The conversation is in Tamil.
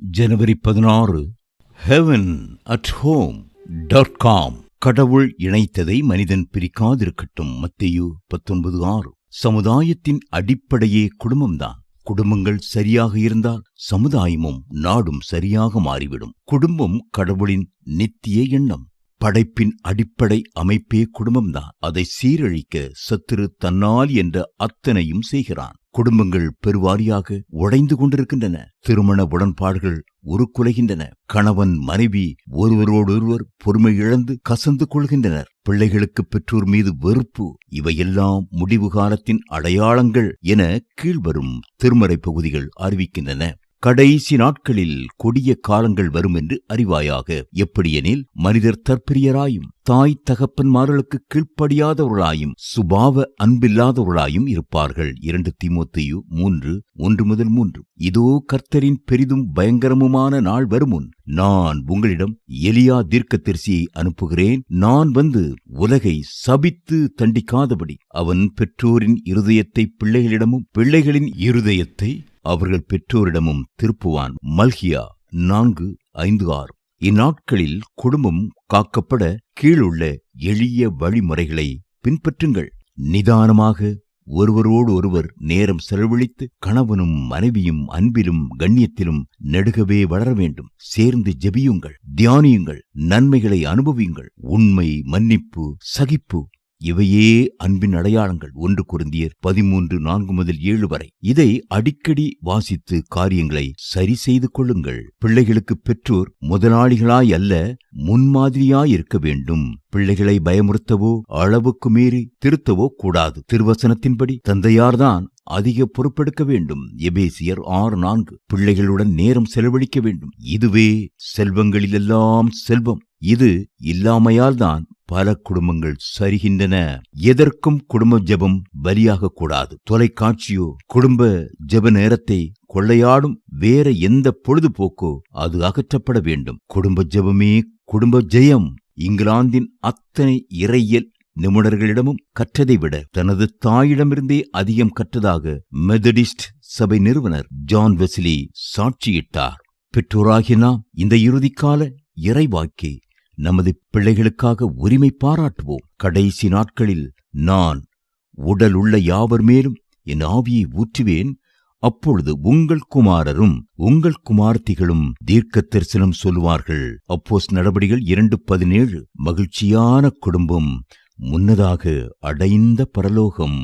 ஜனவரி 16 heavenathome.com கடவுள் இணைத்ததை மனிதன் பிரிக்காதிருக்கட்டும். மத்தேயு 19:6. சமுதாயத்தின் அடிப்படையே குடும்பம்தான். குடும்பங்கள் சரியாக இருந்தால் சமுதாயமும் நாடும் சரியாக மாறிவிடும். குடும்பம் கடவுளின் நித்திய எண்ணம். படைப்பின் அடிப்படை அமைப்பே குடும்பம்தான். அதை சீரழிக்க சத்துரு தன்னால் என்ற அத்தனையும் செய்கிறான். குடும்பங்கள் பெருவாரியாக உடைந்து கொண்டிருக்கின்றன. திருமண உடன்பாடுகள் உருக்குலைகின்றன. கணவன் மனைவி ஒருவரோடொருவர் பொறுமை இழந்து கசந்து கொள்கின்றனர். பிள்ளைகளுக்கு பெற்றோர் மீது வெறுப்பு. இவையெல்லாம் முடிவு காலத்தின் அடையாளங்கள் என கீழ்வரும் திருமறை பகுதிகள் அறிவிக்கின்றன. கடைசி நாட்களில் கொடிய காலங்கள் வரும் என்று அறிவாயாக. எப்படியெனில் மனிதர் தற்பிரியராயும் தாய் தகப்பன்மார்களுக்கு கீழ்ப்படியாதவர்களாயும் சுபாவ அன்பில்லாதவர்களாயும் இருப்பார்கள். 2 தீமோத்தேயு 3:1-3. இதோ கர்த்தரின் பெரிதும் பயங்கரமுமான நாள் வருமுன் நான் உங்களிடம் எலியா தீர்க்கதரிசியை அனுப்புகிறேன். நான் வந்து உலகை சபித்து தண்டிக்காதபடி அவன் பெற்றோரின் இருதயத்தை பிள்ளைகளிடமும் பிள்ளைகளின் இருதயத்தை அவர்கள் பெற்றோரிடமும் திருப்புவான். மல்கியா 4:5-6. இந்நாட்களில் குடும்பம் காக்கப்பட கீழுள்ள எளிய வழிமுறைகளை பின்பற்றுங்கள். நிதானமாக ஒருவரோடு ஒருவர் நேரம் செலவழித்து கணவனும் மனைவியும் அன்பிலும் கண்ணியத்திலும் நெடுகவே வளர வேண்டும். சேர்ந்து ஜெபியுங்கள், தியானியுங்கள், நன்மைகளை அனுபவியுங்கள். உண்மை, மன்னிப்பு, சகிப்பு இவையே அன்பின் அடையாளங்கள். 1 கொரிந்தியர் 13:4-7 வரை. இதை அடிக்கடி வாசித்து காரியங்களை சரி செய்து கொள்ளுங்கள். பிள்ளைகளுக்கு பெற்றோர் முதலாளிகளாய் அல்ல, முன்மாதிரியாய் இருக்க வேண்டும். பிள்ளைகளை பயமுறுத்தவோ அளவுக்கு மீறி திருத்தவோ கூடாது. திருவசனத்தின்படி தந்தையார்தான் அதிக பொறுப்பெடுக்க வேண்டும். எபேசியர் 6:4. பிள்ளைகளுடன் நேரம் செலவழிக்க வேண்டும். இதுவே செல்வங்களிலெல்லாம் செல்வம். இது இல்லாமையால் தான் பல குடும்பங்கள் சரிகின்றன. எதற்கும் குடும்ப ஜெபம் பலியாக கூடாது. தொலைக்காட்சியோ குடும்ப ஜெப நேரத்தை கொள்ளையாடும் வேற எந்த பொழுதுபோக்கோ அது அகற்றப்பட வேண்டும். குடும்ப ஜெபமே குடும்ப ஜெயம். இங்கிலாந்தின் அத்தனை இறையியல் நிபுணர்களிடமும் கற்றதை விட தனது தாயிடமிருந்தே அதிகம் கற்றதாக மெத்தடிஸ்ட் சபை நிறுவனர் ஜான் வெஸ்லி சாட்சியிட்டார். பெற்றோராகிய நாம் இந்த இறுதிக்கால இறைவாக்கை நமது பிள்ளைகளுக்காக உரிமை பாராட்டுவோம். கடைசி நாட்களில் நான் உடல் உள்ள யாவர் மேலும் என் ஆவியை ஊற்றுவேன். அப்பொழுது உங்கள் குமாரரும் உங்கள் குமார்த்திகளும் தீர்க்க தரிசனம் சொல்லுவார்கள். அப்போஸ்தலர் நடபடிகள் 2:17. மகிழ்ச்சியான குடும்பம் முன்னதாக அடைந்த பரலோகம்.